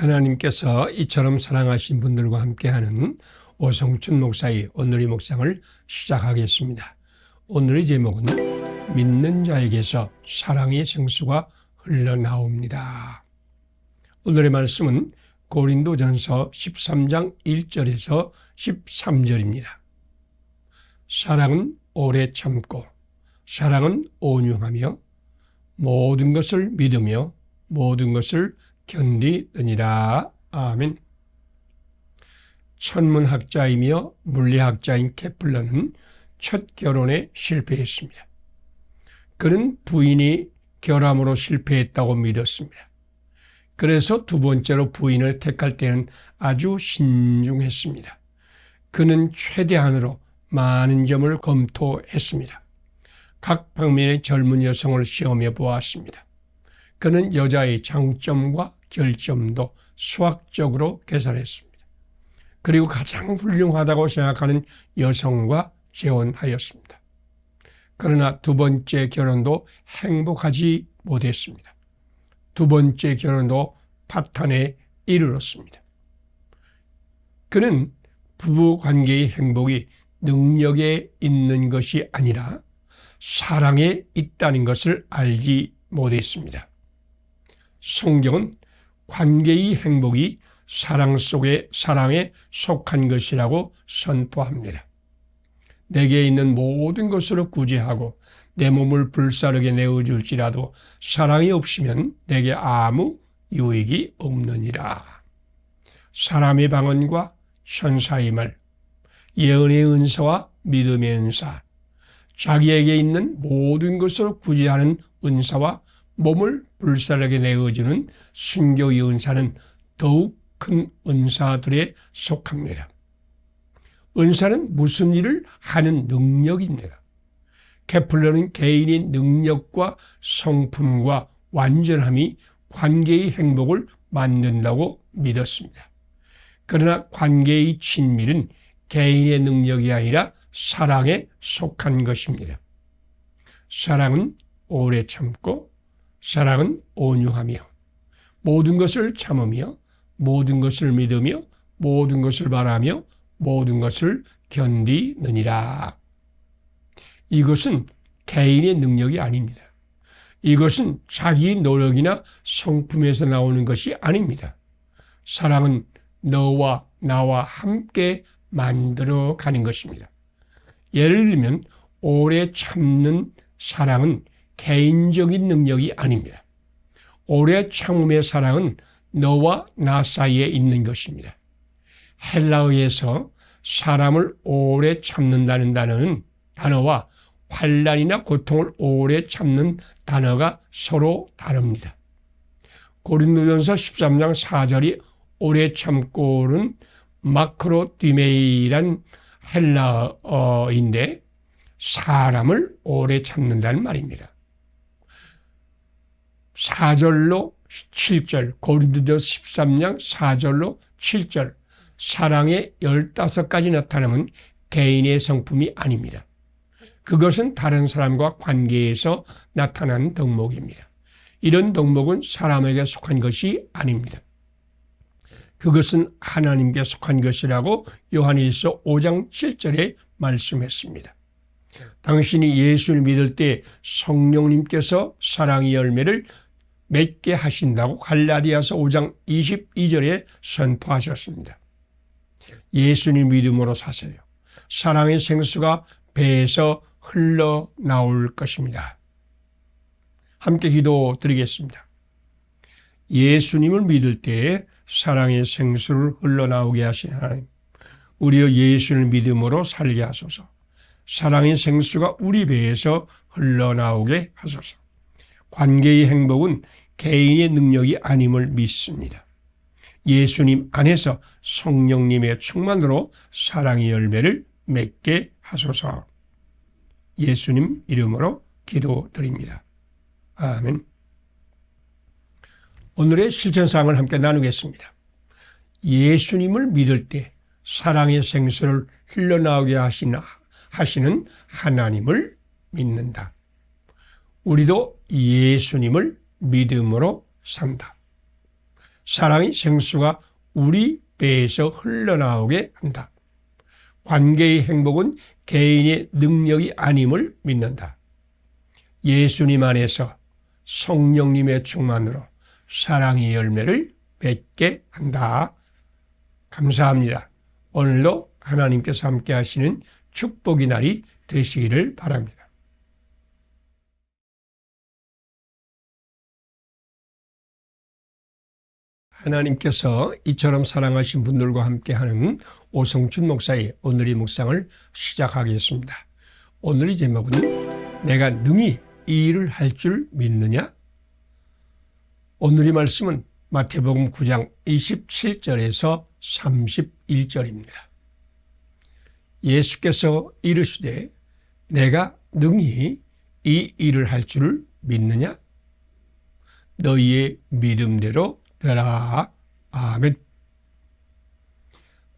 하나님께서 이처럼 사랑하신 분들과 함께하는 오성춘 목사의 오늘의 묵상을 시작하겠습니다. 오늘의 제목은 믿는 자에게서 사랑의 생수가 흘러나옵니다. 오늘의 말씀은 고린도전서 13장 1절에서 13절입니다. 사랑은 오래 참고 사랑은 온유하며 모든 것을 믿으며 모든 것을 견디느니라. 아멘. 천문학자이며 물리학자인 케플러는 첫 결혼에 실패했습니다. 그는 부인이 결함으로 실패했다고 믿었습니다. 그래서 두 번째로 부인을 택할 때는 아주 신중했습니다. 그는 최대한으로 많은 점을 검토했습니다. 각 방면의 젊은 여성을 시험해 보았습니다. 그는 여자의 장점과 결점도 수학적으로 계산했습니다. 그리고 가장 훌륭하다고 생각하는 여성과 재혼하였습니다. 그러나 두 번째 결혼도 행복하지 못했습니다. 두 번째 결혼도 파탄에 이르렀습니다. 그는 부부관계의 행복이 능력에 있는 것이 아니라 사랑에 있다는 것을 알지 못했습니다. 성경은 관계의 행복이 사랑 속의 사랑에 속한 것이라고 선포합니다. 내게 있는 모든 것으로 구제하고 내 몸을 불사르게 내어줄지라도 사랑이 없으면 내게 아무 유익이 없느니라. 사람의 방언과 천사의 말, 예언의 은사와 믿음의 은사, 자기에게 있는 모든 것을 구제하는 은사와 몸을 불사르게 내어주는 순교의 은사는 더욱 큰 은사들에 속합니다. 은사는 무슨 일을 하는 능력입니다. 케플러는 개인의 능력과 성품과 완전함이 관계의 행복을 만든다고 믿었습니다. 그러나 관계의 친밀은 개인의 능력이 아니라 사랑에 속한 것입니다. 사랑은 오래 참고 사랑은 온유하며 모든 것을 참으며 모든 것을 믿으며 모든 것을 바라며 모든 것을 견디느니라. 이것은 개인의 능력이 아닙니다. 이것은 자기 노력이나 성품에서 나오는 것이 아닙니다. 사랑은 너와 나와 함께 만들어가는 것입니다. 예를 들면 오래 참는 사랑은 개인적인 능력이 아닙니다. 오래 참음의 사랑은 너와 나 사이에 있는 것입니다. 헬라어에서 사람을 오래 참는다는 단어와 환난이나 고통을 오래 참는 단어가 서로 다릅니다. 고린도전서 13장 4절이 오래 참고는 마크로디메이란 헬라어인데 사람을 오래 참는다는 말입니다. 4절로 7절, 고린도전서 13장 4절로 7절, 사랑의 15가지 나타남은 개인의 성품이 아닙니다. 그것은 다른 사람과 관계에서 나타나는 덕목입니다. 이런 덕목은 사람에게 속한 것이 아닙니다. 그것은 하나님께 속한 것이라고 요한일서 5장 7절에 말씀했습니다. 당신이 예수를 믿을 때 성령님께서 사랑의 열매를 맺게 하신다고 갈라디아서 5장 22절에 선포하셨습니다. 예수님 믿음으로 사세요. 사랑의 생수가 배에서 흘러나올 것입니다. 함께 기도드리겠습니다. 예수님을 믿을 때에 사랑의 생수를 흘러나오게 하신 하나님, 우리의 예수를 믿음으로 살게 하소서. 사랑의 생수가 우리 배에서 흘러나오게 하소서. 관계의 행복은 개인의 능력이 아님을 믿습니다. 예수님 안에서 성령님의 충만으로 사랑의 열매를 맺게 하소서. 예수님 이름으로 기도드립니다. 아멘. 오늘의 실천사항을 함께 나누겠습니다. 예수님을 믿을 때 사랑의 생수를 흘러나오게 하시는 하나님을 믿는다. 우리도 예수님을 믿음으로 산다. 사랑의 생수가 우리 배에서 흘러나오게 한다. 관계의 행복은 개인의 능력이 아님을 믿는다. 예수님 안에서 성령님의 충만으로 사랑의 열매를 맺게 한다. 감사합니다. 오늘도 하나님께서 함께 하시는 축복의 날이 되시기를 바랍니다. 하나님께서 이처럼 사랑하신 분들과 함께하는 오성춘 목사의 오늘의 묵상을 시작하겠습니다. 오늘의 제목은 내가 능히 이 일을 할 줄 믿느냐? 오늘의 말씀은 마태복음 9장 27절에서 31절입니다. 예수께서 이르시되 내가 능히 이 일을 할 줄 믿느냐? 너희의 믿음대로 되라. 아멘.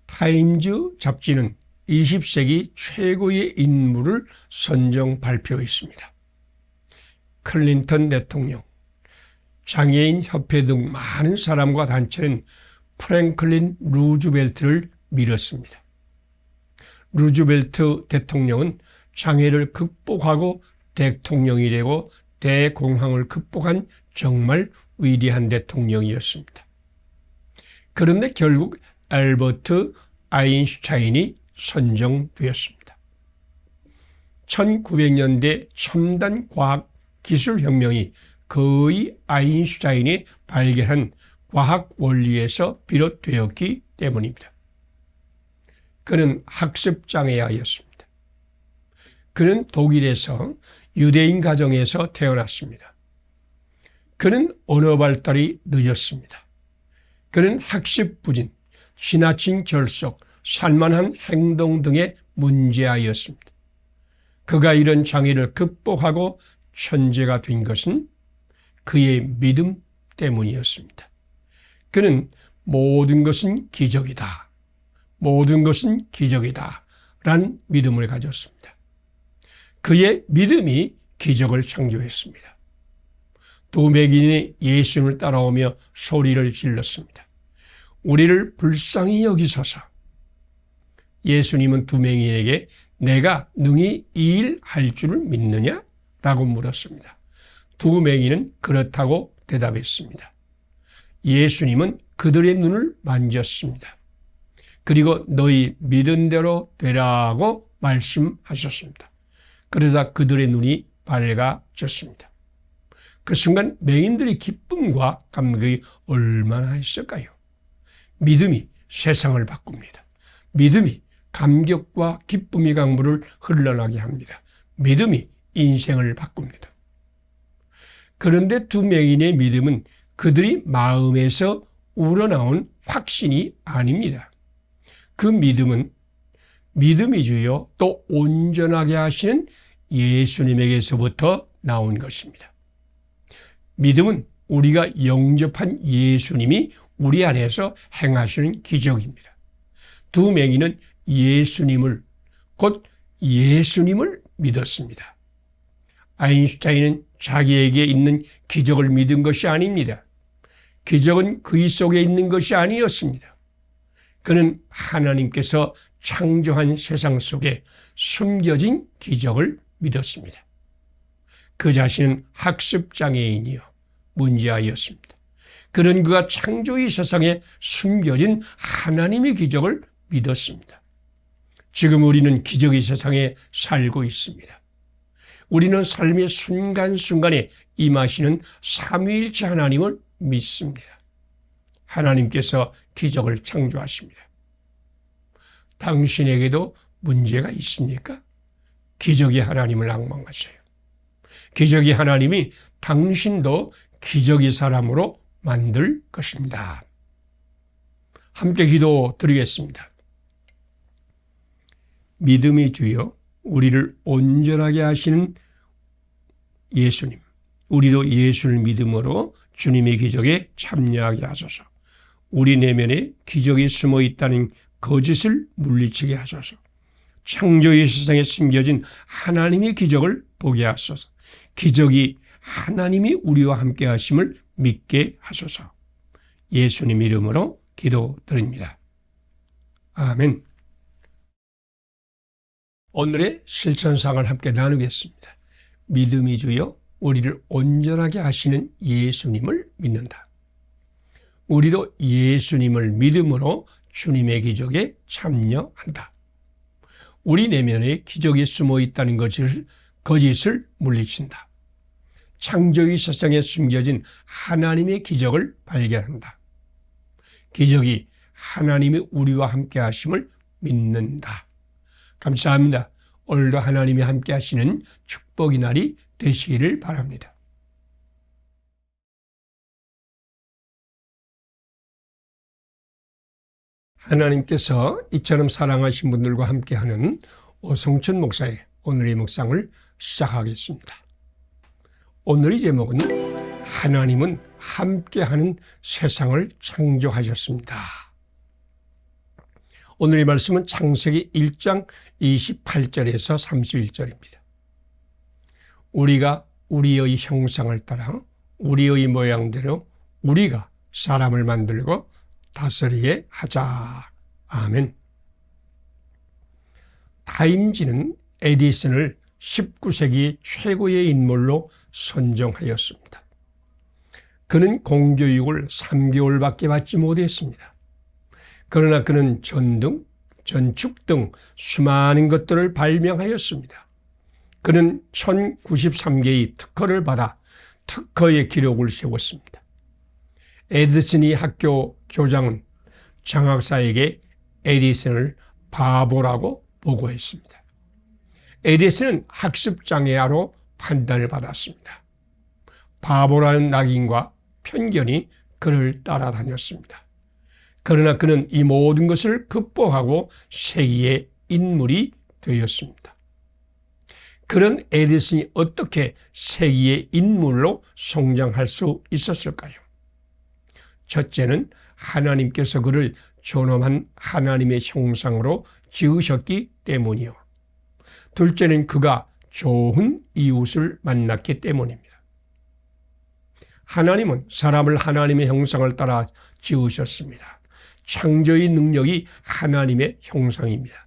타임즈 잡지는 20세기 최고의 인물을 선정 발표했습니다. 클린턴 대통령, 장애인 협회 등 많은 사람과 단체는 프랭클린 루즈벨트를 밀었습니다. 루즈벨트 대통령은 장애를 극복하고 대통령이 되고 대공황을 극복한 정말 위대한 대통령이었습니다. 그런데 결국 알버트 아인슈타인이 선정되었습니다. 1900년대 첨단 과학 기술혁명이 거의 아인슈타인이 발견한 과학 원리에서 비롯되었기 때문입니다. 그는 학습장애아였습니다. 그는 독일에서 유대인 가정에서 태어났습니다. 그는 언어 발달이 늦었습니다. 그는 학습 부진, 지나친 결속, 산만한 행동 등의 문제아이였습니다. 그가 이런 장애를 극복하고 천재가 된 것은 그의 믿음 때문이었습니다. 그는 모든 것은 기적이다. 모든 것은 기적이다. 라는 믿음을 가졌습니다. 그의 믿음이 기적을 창조했습니다. 두 맹인이 예수님을 따라오며 소리를 질렀습니다. 우리를 불쌍히 여기소서. 예수님은 두 맹인에게 내가 능히 이 일 할 줄을 믿느냐? 라고 물었습니다. 두 맹인은 그렇다고 대답했습니다. 예수님은 그들의 눈을 만졌습니다. 그리고 너희 믿은 대로 되라고 말씀하셨습니다. 그러자 그들의 눈이 밝아졌습니다. 그 순간 맹인들의 기쁨과 감격이 얼마나 했을까요? 믿음이 세상을 바꿉니다. 믿음이 감격과 기쁨의 강물을 흘러나게 합니다. 믿음이 인생을 바꿉니다. 그런데 두 맹인의 믿음은 그들이 마음에서 우러나온 확신이 아닙니다. 그 믿음은 믿음이 주요 또 온전하게 하시는 예수님에게서부터 나온 것입니다. 믿음은 우리가 영접한 예수님이 우리 안에서 행하시는 기적입니다. 두 맹인은 곧 예수님을 믿었습니다. 아인슈타인은 자기에게 있는 기적을 믿은 것이 아닙니다. 기적은 그의 속에 있는 것이 아니었습니다. 그는 하나님께서 창조한 세상 속에 숨겨진 기적을 믿었습니다. 그 자신은 학습장애인이요 문제아이였습니다. 그런 그가 창조의 세상에 숨겨진 하나님의 기적을 믿었습니다. 지금 우리는 기적의 세상에 살고 있습니다. 우리는 삶의 순간순간에 임하시는 삼위일체 하나님을 믿습니다. 하나님께서 기적을 창조하십니다. 당신에게도 문제가 있습니까? 기적의 하나님을 앙망하세요. 기적의 하나님이 당신도 기적의 사람으로 만들 것입니다. 함께 기도 드리겠습니다. 믿음이 주여 우리를 온전하게 하시는 예수님, 우리도 예수를 믿음으로 주님의 기적에 참여하게 하소서. 우리 내면에 기적이 숨어 있다는 거짓을 물리치게 하소서. 창조의 세상에 숨겨진 하나님의 기적을 보게 하소서. 기적이 하나님이 우리와 함께 하심을 믿게 하소서. 예수님 이름으로 기도드립니다. 아멘. 오늘의 실천사항을 함께 나누겠습니다. 믿음이 주여 우리를 온전하게 하시는 예수님을 믿는다. 우리도 예수님을 믿음으로 주님의 기적에 참여한다. 우리 내면에 기적이 숨어 있다는 거짓을 물리친다. 창조의 세상에 숨겨진 하나님의 기적을 발견한다. 기적이 하나님이 우리와 함께 하심을 믿는다. 감사합니다. 오늘도 하나님이 함께 하시는 축복의 날이 되시기를 바랍니다. 하나님께서 이처럼 사랑하신 분들과 함께하는 오성천 목사의 오늘의 묵상을 시작하겠습니다. 오늘의 제목은 하나님은 함께하는 세상을 창조하셨습니다. 오늘의 말씀은 창세기 1장 28절에서 31절입니다. 우리가 우리의 형상을 따라 우리의 모양대로 우리가 사람을 만들고 다스리게 하자. 아멘. 타임지는 에디슨을 19세기 최고의 인물로 선정하였습니다. 그는 공교육을 3개월밖에 받지 못했습니다. 그러나 그는 전등, 전축 등 수많은 것들을 발명하였습니다. 그는 1093개의 특허를 받아 특허의 기록을 세웠습니다. 에디슨이 학교 교장은 장학사에게 에디슨을 바보라고 보고했습니다. 에디슨은 학습장애아로 판단을 받았습니다. 바보라는 낙인과 편견이 그를 따라다녔습니다. 그러나 그는 이 모든 것을 극복하고 세계의 인물이 되었습니다. 그런 에디슨이 어떻게 세계의 인물로 성장할 수 있었을까요? 첫째는 하나님께서 그를 존엄한 하나님의 형상으로 지으셨기 때문이요. 둘째는 그가 좋은 이웃을 만났기 때문입니다. 하나님은 사람을 하나님의 형상을 따라 지으셨습니다. 창조의 능력이 하나님의 형상입니다.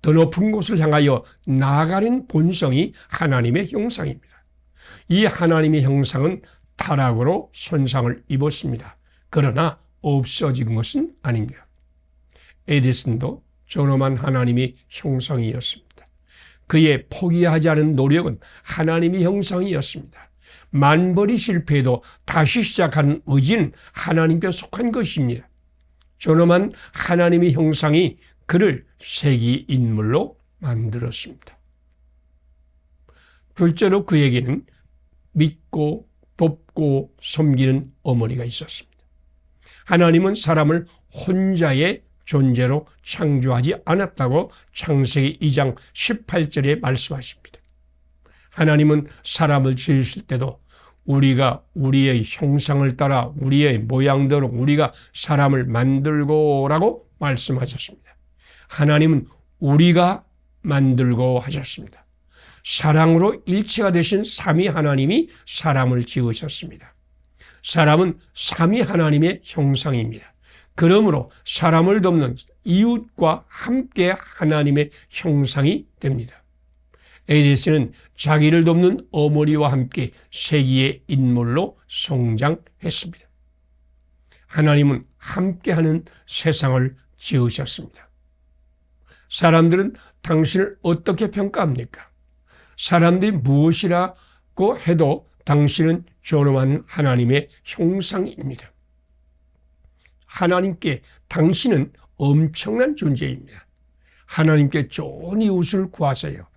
더 높은 곳을 향하여 나아가는 본성이 하나님의 형상입니다. 이 하나님의 형상은 타락으로 손상을 입었습니다. 그러나 없어진 것은 아닙니다. 에디슨도 존엄한 하나님의 형상이었습니다. 그의 포기하지 않은 노력은 하나님의 형상이었습니다. 만번이 실패해도 다시 시작하는 의지는 하나님께 속한 것입니다. 존엄한 하나님의 형상이 그를 세계 인물로 만들었습니다. 둘째로 그에게는 믿고 돕고 섬기는 어머니가 있었습니다. 하나님은 사람을 혼자의 존재로 창조하지 않았다고 창세기 2장 18절에 말씀하십니다. 하나님은 사람을 지으실 때도 우리가 우리의 형상을 따라 우리의 모양대로 우리가 사람을 만들고라고 말씀하셨습니다. 하나님은 우리가 만들고 하셨습니다. 사랑으로 일체가 되신 삼위 하나님이 사람을 지으셨습니다. 사람은 삼위 하나님의 형상입니다. 그러므로 사람을 돕는 이웃과 함께 하나님의 형상이 됩니다. 에디슨은 자기를 돕는 어머니와 함께 세계의 인물로 성장했습니다. 하나님은 함께하는 세상을 지으셨습니다. 사람들은 당신을 어떻게 평가합니까? 사람들이 무엇이라고 해도 당신은 존엄한 하나님의 형상입니다. 하나님께 당신은 엄청난 존재입니다. 하나님께 좋은 이웃을 구하세요.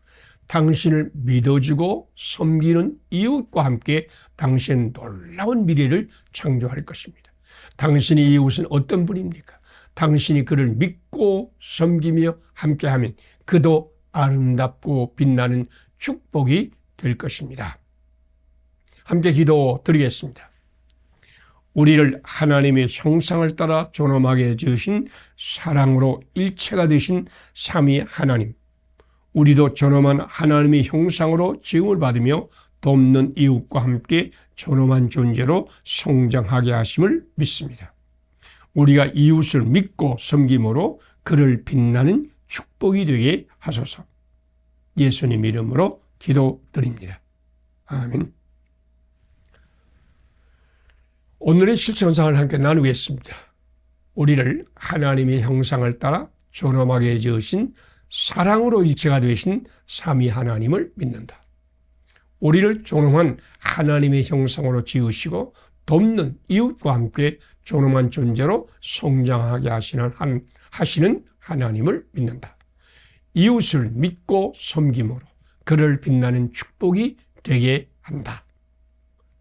당신을 믿어주고 섬기는 이웃과 함께 당신은 놀라운 미래를 창조할 것입니다. 당신의 이웃은 어떤 분입니까? 당신이 그를 믿고 섬기며 함께하면 그도 아름답고 빛나는 축복이 될 것입니다. 함께 기도드리겠습니다. 우리를 하나님의 형상을 따라 존엄하게 지으신 사랑으로 일체가 되신 삼위 하나님, 우리도 존엄한 하나님의 형상으로 지음을 받으며 돕는 이웃과 함께 존엄한 존재로 성장하게 하심을 믿습니다. 우리가 이웃을 믿고 섬김으로 그를 빛나는 축복이 되게 하소서. 예수님 이름으로 기도드립니다. 아멘. 오늘의 실천상을 함께 나누겠습니다. 우리를 하나님의 형상을 따라 존엄하게 지으신 사랑으로 일체가 되신 삼위 하나님을 믿는다. 우리를 존엄한 하나님의 형상으로 지으시고 돕는 이웃과 함께 존엄한 존재로 성장하게 하시는 하나님을 믿는다. 이웃을 믿고 섬김으로 그를 빛나는 축복이 되게 한다.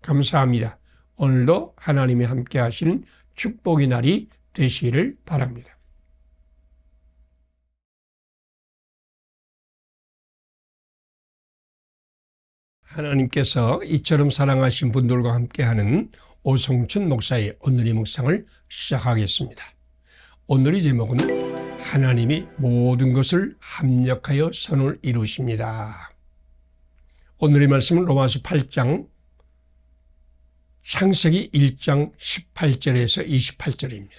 감사합니다. 오늘도 하나님이 함께 하시는 축복의 날이 되시기를 바랍니다. 하나님께서 이처럼 사랑하신 분들과 함께하는 오성춘 목사의 오늘의 묵상을 시작하겠습니다. 오늘의 제목은 하나님이 모든 것을 합력하여 선을 이루십니다. 오늘의 말씀은 로마서 8장 창세기 1장 18절에서 28절입니다.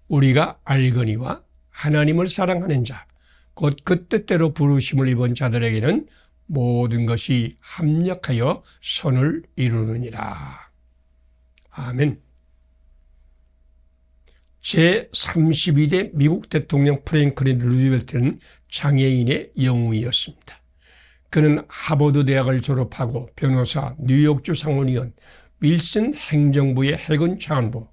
우리가 알거니와 하나님을 사랑하는 자, 곧 그 뜻대로 부르심을 입은 자들에게는 모든 것이 합력하여 선을 이루느니라. 아멘. 제32대 미국 대통령 프랭클린 루즈벨트는 장애인의 영웅이었습니다. 그는 하버드 대학을 졸업하고 변호사, 뉴욕주 상원의원, 윌슨 행정부의 해군 차관보,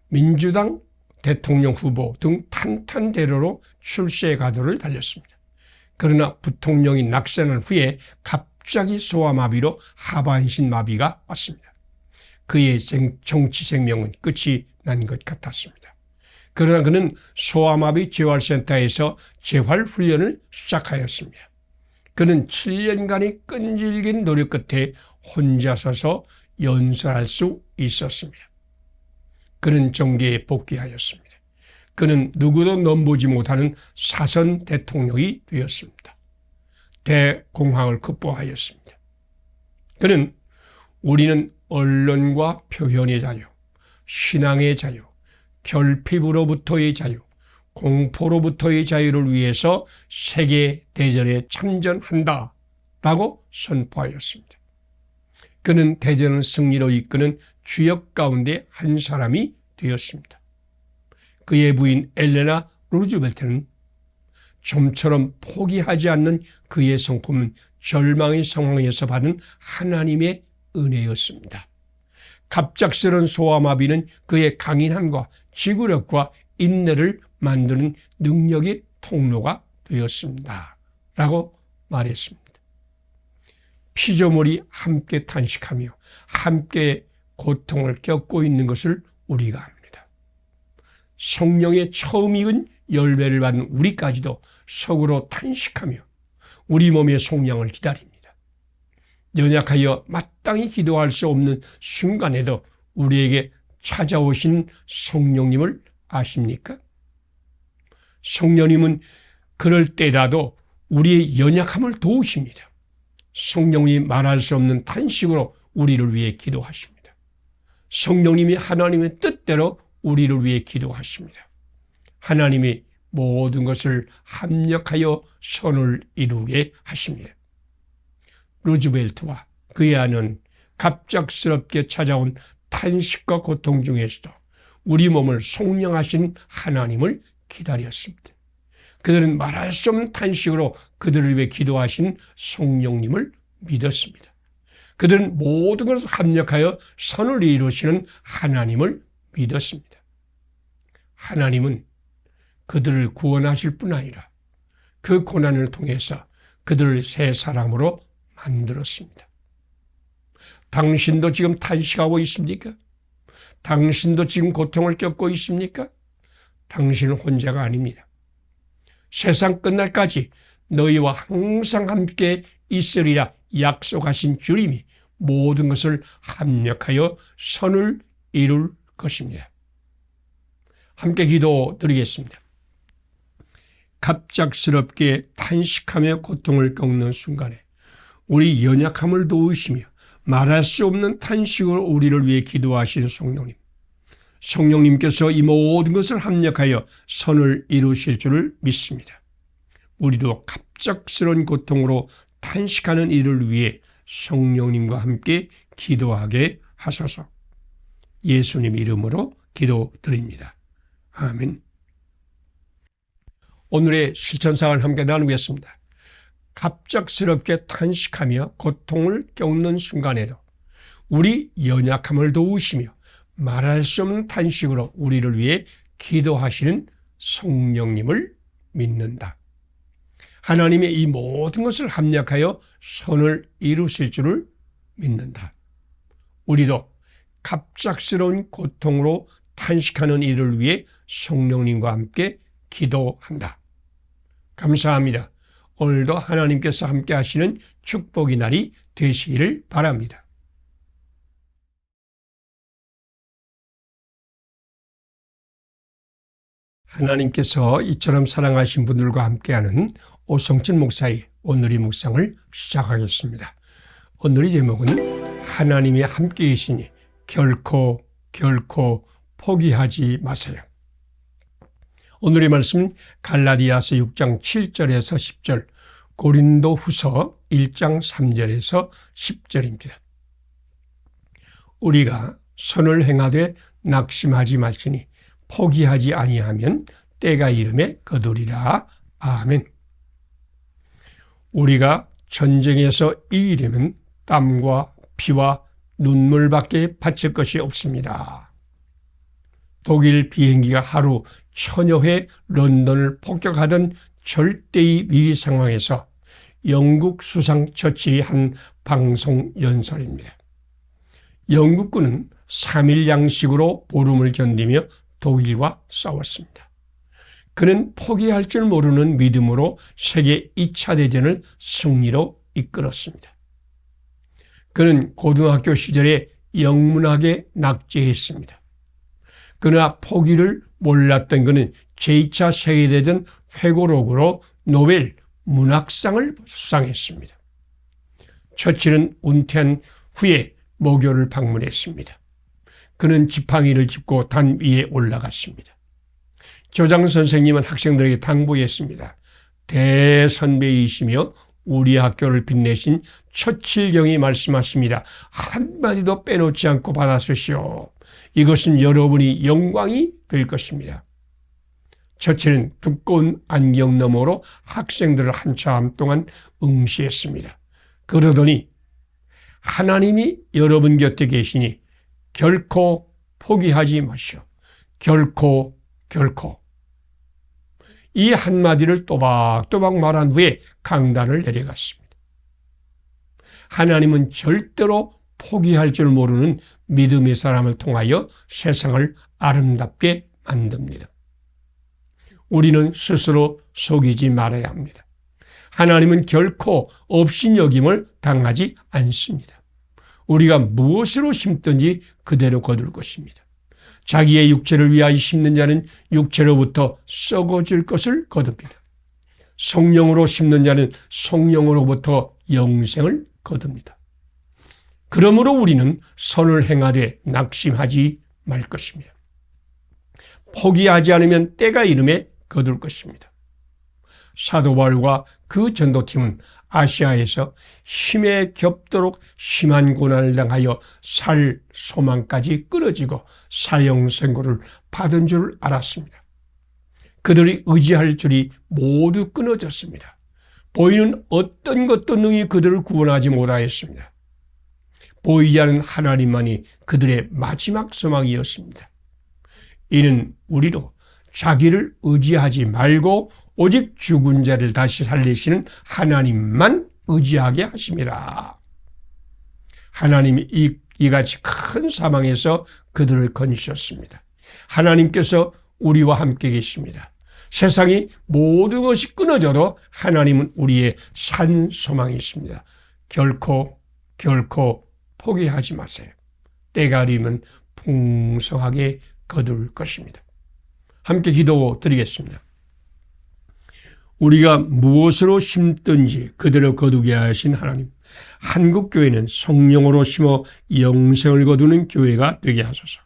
민주당 대통령 후보 등 탄탄대로로 출세의 가도를 달렸습니다. 그러나 부통령이 낙선한 후에 갑자기 소아마비로 하반신 마비가 왔습니다. 그의 정치 생명은 끝이 난 것 같았습니다. 그러나 그는 소아마비 재활센터에서 재활훈련을 시작하였습니다. 그는 7년간의 끈질긴 노력 끝에 혼자 서서 연설할 수 있었습니다. 그는 정계에 복귀하였습니다. 그는 누구도 넘보지 못하는 사선 대통령이 되었습니다. 대공황을 극복하였습니다. 그는 우리는 언론과 표현의 자유, 신앙의 자유, 결핍으로부터의 자유, 공포로부터의 자유를 위해서 세계대전에 참전한다 라고 선포하였습니다. 그는 대전을 승리로 이끄는 주역 가운데 한 사람이 되었습니다. 그의 부인 엘레나 루즈벨트는 좀처럼 포기하지 않는 그의 성품은 절망의 상황에서 받은 하나님의 은혜였습니다. 갑작스런 소아마비는 그의 강인함과 지구력과 인내를 만드는 능력의 통로가 되었습니다. 라고 말했습니다. 피조물이 함께 탄식하며 함께 고통을 겪고 있는 것을 우리가 압니다. 성령의 처음 익은 열매를 받은 우리까지도 속으로 탄식하며 우리 몸의 속량을 기다립니다. 연약하여 마땅히 기도할 수 없는 순간에도 우리에게 찾아오신 성령님을 아십니까? 성령님은 그럴 때라도 우리의 연약함을 도우십니다. 성령님이 말할 수 없는 탄식으로 우리를 위해 기도하십니다. 성령님이 하나님의 뜻대로 우리를 위해 기도하십니다. 하나님이 모든 것을 합력하여 선을 이루게 하십니다. 루즈벨트와 그의 아는 갑작스럽게 찾아온 탄식과 고통 중에서도 우리 몸을 속량하신 하나님을 기다렸습니다. 그들은 말할 수 없는 탄식으로 그들을 위해 기도하신 성령님을 믿었습니다. 그들은 모든 것을 합력하여 선을 이루시는 하나님을 믿었습니다. 하나님은 그들을 구원하실 뿐 아니라 그 고난을 통해서 그들을 새 사람으로 만들었습니다. 당신도 지금 탄식하고 있습니까? 당신도 지금 고통을 겪고 있습니까? 당신은 혼자가 아닙니다. 세상 끝날까지 너희와 항상 함께 있으리라 약속하신 주님이 모든 것을 합력하여 선을 이룰 것입니다. 함께 기도드리겠습니다. 갑작스럽게 탄식하며 고통을 겪는 순간에 우리 연약함을 도우시며 말할 수 없는 탄식으로 우리를 위해 기도하신 성령님, 성령님께서 이 모든 것을 합력하여 선을 이루실 줄을 믿습니다. 우리도 갑작스러운 고통으로 탄식하는 이를 위해 성령님과 함께 기도하게 하소서. 예수님 이름으로 기도드립니다. 아멘. 오늘의 실천사항을 함께 나누겠습니다. 갑작스럽게 탄식하며 고통을 겪는 순간에도 우리 연약함을 도우시며 말할 수 없는 탄식으로 우리를 위해 기도하시는 성령님을 믿는다. 하나님의 이 모든 것을 합력하여 선을 이루실 줄을 믿는다. 우리도 갑작스러운 고통으로 탄식하는 이를 위해 성령님과 함께 기도한다. 감사합니다. 오늘도 하나님께서 함께 하시는 축복의 날이 되시기를 바랍니다. 하나님께서 이처럼 사랑하신 분들과 함께하는 오성천 목사의 오늘의 묵상을 시작하겠습니다. 오늘의 제목은 하나님이 함께 계시니 결코 포기하지 마세요. 오늘의 말씀은 갈라디아서 6장 7절에서 10절, 고린도 후서 1장 3절에서 10절입니다. 우리가 선을 행하되 낙심하지 말지니 포기하지 아니하면 때가 이름에 거두리라. 아멘. 우리가 전쟁에서 이기려면 땀과 피와 눈물밖에 바칠 것이 없습니다. 독일 비행기가 하루 1000여 회 런던을 폭격하던 절대의 위기 상황에서 영국 수상 처칠이 한 방송 연설입니다. 영국군은 3일 양식으로 보름을 견디며 독일과 싸웠습니다. 그는 포기할 줄 모르는 믿음으로 세계 2차 대전을 승리로 이끌었습니다. 그는 고등학교 시절에 영문학에 낙제했습니다. 그러나 포기를 몰랐던 그는 제2차 세계대전 회고록으로 노벨 문학상을 수상했습니다. 처칠은 은퇴한 후에 모교를 방문했습니다. 그는 지팡이를 짚고 단 위에 올라갔습니다. 교장 선생님은 학생들에게 당부했습니다. 대선배이시며 우리 학교를 빛내신 처칠경이 말씀하십니다. 한마디도 빼놓지 않고 받아쓰시오. 이것은 여러분이 영광이 될 것입니다. 처칠은 두꺼운 안경 너머로 학생들을 한참 동안 응시했습니다. 그러더니 하나님이 여러분 곁에 계시니 결코 포기하지 마시오. 결코. 이 한마디를 또박또박 말한 후에 강단을 내려갔습니다. 하나님은 절대로 포기할 줄 모르는 믿음의 사람을 통하여 세상을 아름답게 만듭니다. 우리는 스스로 속이지 말아야 합니다. 하나님은 결코 업신여김을 당하지 않습니다. 우리가 무엇으로 심든지 그대로 거둘 것입니다. 자기의 육체를 위하여 심는 자는 육체로부터 썩어질 것을 거둡니다. 성령으로 심는 자는 성령으로부터 영생을 거둡니다. 그러므로 우리는 선을 행하되 낙심하지 말 것입니다. 포기하지 않으면 때가 이름에 거둘 것입니다. 사도 바울과 그 전도팀은 아시아에서 힘에 겹도록 심한 고난을 당하여 살 소망까지 끊어지고 사형선고를 받은 줄 알았습니다. 그들이 의지할 줄이 모두 끊어졌습니다. 보이는 어떤 것도 능히 그들을 구원하지 못하였습니다. 보이지 않는 하나님만이 그들의 마지막 소망이었습니다. 이는 우리도 자기를 의지하지 말고 오직 죽은 자를 다시 살리시는 하나님만 의지하게 하심이라. 하나님이 이같이 큰 사망에서 그들을 건지셨습니다. 하나님께서 우리와 함께 계십니다. 세상이 모든 것이 끊어져도 하나님은 우리의 산 소망이 있습니다. 결코 포기하지 마세요. 때가 되면 풍성하게 거둘 것입니다. 함께 기도 드리겠습니다. 우리가 무엇으로 심든지 그대로 거두게 하신 하나님, 한국교회는 성령으로 심어 영생을 거두는 교회가 되게 하소서.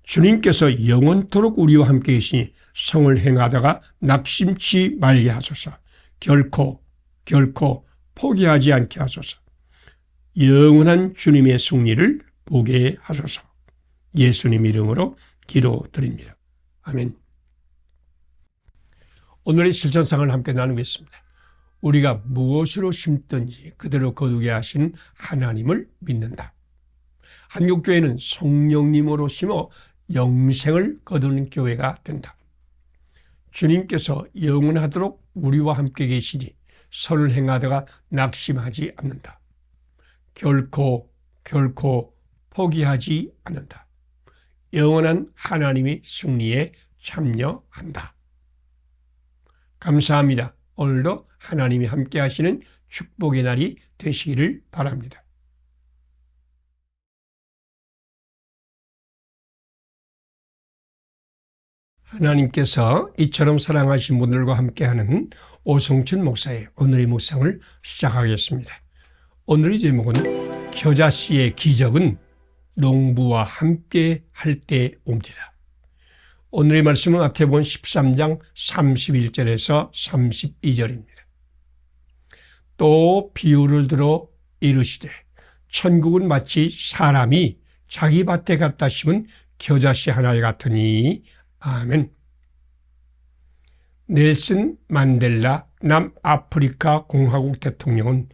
주님께서 영원토록 우리와 함께 계시니 성을 행하다가 낙심치 말게 하소서. 결코 포기하지 않게 하소서. 영원한 주님의 승리를 보게 하소서. 예수님 이름으로 기도드립니다. 아멘. 오늘의 실천상을 함께 나누겠습니다. 우리가 무엇으로 심든지 그대로 거두게 하신 하나님을 믿는다. 한국교회는 성령님으로 심어 영생을 거두는 교회가 된다. 주님께서 영원하도록 우리와 함께 계시니 선을 행하다가 낙심하지 않는다. 결코 포기하지 않는다. 영원한 하나님의 승리에 참여한다. 감사합니다. 오늘도 하나님이 함께 하시는 축복의 날이 되시기를 바랍니다. 하나님께서 이처럼 사랑하신 분들과 함께하는 오성춘 목사의 오늘의 묵상을 시작하겠습니다. 오늘의 제목은 겨자씨의 기적은 농부와 함께 할 때 옵니다. 오늘의 말씀은 마태복음 13장 31절에서 32절입니다. 또 비유를 들어 이르시되 천국은 마치 사람이 자기 밭에 갖다 심은 겨자씨 하나 같으니. 아멘. 넬슨 만델라 남아프리카 공화국 대통령은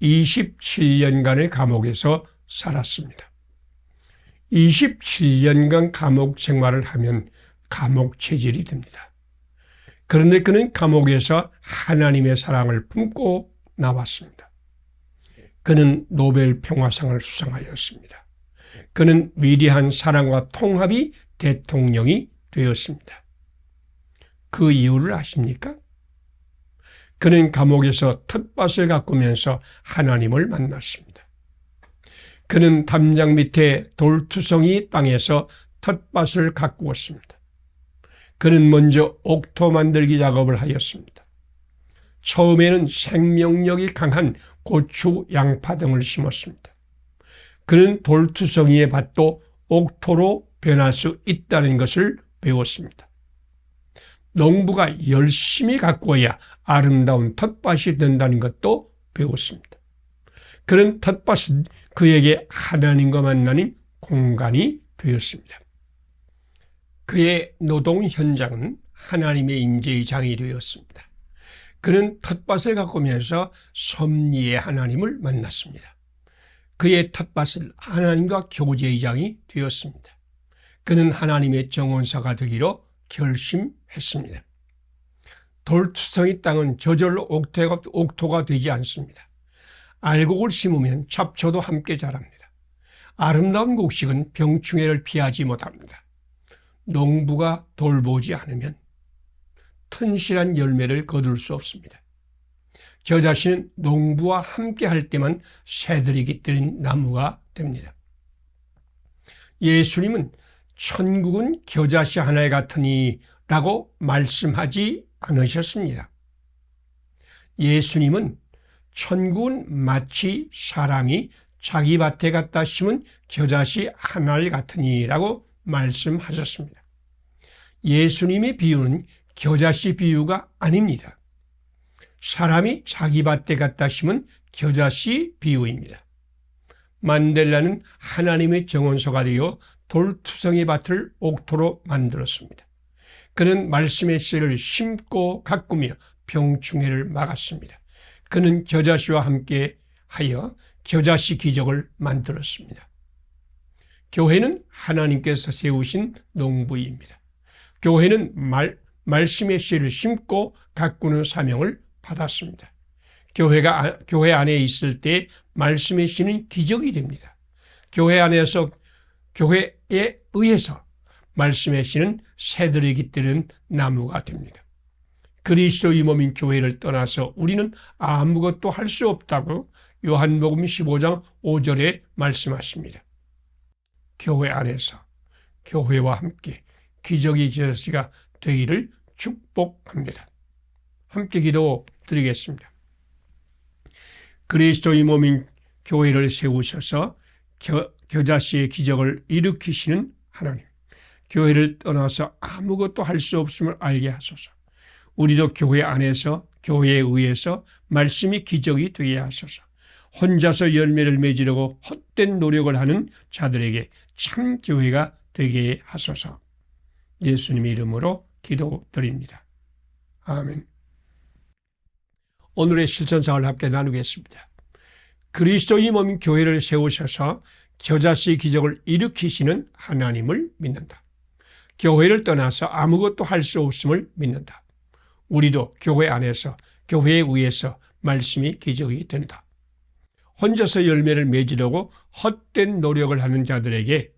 27년간의 감옥에서 살았습니다. 27년간 감옥 생활을 하면 감옥 체질이 됩니다. 그런데 그는 감옥에서 하나님의 사랑을 품고 나왔습니다. 그는 노벨 평화상을 수상하였습니다. 그는 위대한 사랑과 통합이 대통령이 되었습니다. 그 이유를 아십니까? 그는 감옥에서 텃밭을 가꾸면서 하나님을 만났습니다. 그는 담장 밑에 돌투성이 땅에서 텃밭을 가꾸었습니다. 그는 먼저 옥토 만들기 작업을 하였습니다. 처음에는 생명력이 강한 고추, 양파 등을 심었습니다. 그는 돌투성이의 밭도 옥토로 변할 수 있다는 것을 배웠습니다. 농부가 열심히 가꾸어야 아름다운 텃밭이 된다는 것도 배웠습니다. 그런 텃밭은 그에게 하나님과 만나는 공간이 되었습니다. 그의 노동 현장은 하나님의 임재의 장이 되었습니다. 그는 텃밭을 가꾸면서 섭리의 하나님을 만났습니다. 그의 텃밭은 하나님과 교제의 장이 되었습니다. 그는 하나님의 정원사가 되기로 결심했습니다. 돌투성이 땅은 저절로 옥토가 되지 않습니다. 알곡을 심으면 잡초도 함께 자랍니다. 아름다운 곡식은 병충해를 피하지 못합니다. 농부가 돌보지 않으면 튼실한 열매를 거둘 수 없습니다. 겨자씨는 농부와 함께 할 때만 새들이 깃들인 나무가 됩니다. 예수님은 천국은 겨자씨 하나 같으니 라고 말씀하지 않으셨습니다. 예수님은 천국은 마치 사람이 자기 밭에 갖다 심은 겨자씨 하나 같으니 라고 말씀하셨습니다. 예수님의 비유는 겨자씨 비유가 아닙니다. 사람이 자기 밭에 갖다 심은 겨자씨 비유입니다. 만델라는 하나님의 정원소가 되어 돌투성이 밭을 옥토로 만들었습니다. 그는 말씀의 씨를 심고 가꾸며 병충해를 막았습니다. 그는 겨자씨와 함께 하여 겨자씨 기적을 만들었습니다. 교회는 하나님께서 세우신 농부입니다. 교회는 말씀의 씨를 심고 가꾸는 사명을 받았습니다. 교회 안에 있을 때 말씀의 씨는 기적이 됩니다. 교회에 의해서 말씀의 씨는 새들이 깃드는 나무가 됩니다. 그리스도의 몸인 교회를 떠나서 우리는 아무것도 할 수 없다고 요한복음 15장 5절에 말씀하십니다. 교회 안에서 교회와 함께 기적의 겨자씨가 되기를 축복합니다. 함께 기도드리겠습니다. 그리스도의 몸인 교회를 세우셔서 겨자씨의 기적을 일으키시는 하나님, 교회를 떠나서 아무것도 할 수 없음을 알게 하소서. 우리도 교회 안에서 교회에 의해서 말씀이 기적이 되게 하소서. 혼자서 열매를 맺으려고 헛된 노력을 하는 자들에게 참 교회가 되게 하소서. 예수님의 이름으로 기도드립니다. 아멘. 오늘의 실천사를 함께 나누겠습니다. 그리스도의 몸인 교회를 세우셔서 겨자씨 기적을 일으키시는 하나님을 믿는다. 교회를 떠나서 아무것도 할 수 없음을 믿는다. 우리도 교회 안에서 교회에 의해서 말씀이 기적이 된다. 혼자서 열매를 맺으려고 헛된 노력을 하는 자들에게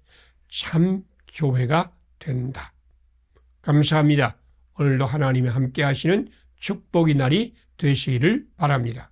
참 교회가 된다. 감사합니다. 오늘도 하나님이 함께 하시는 축복의 날이 되시기를 바랍니다.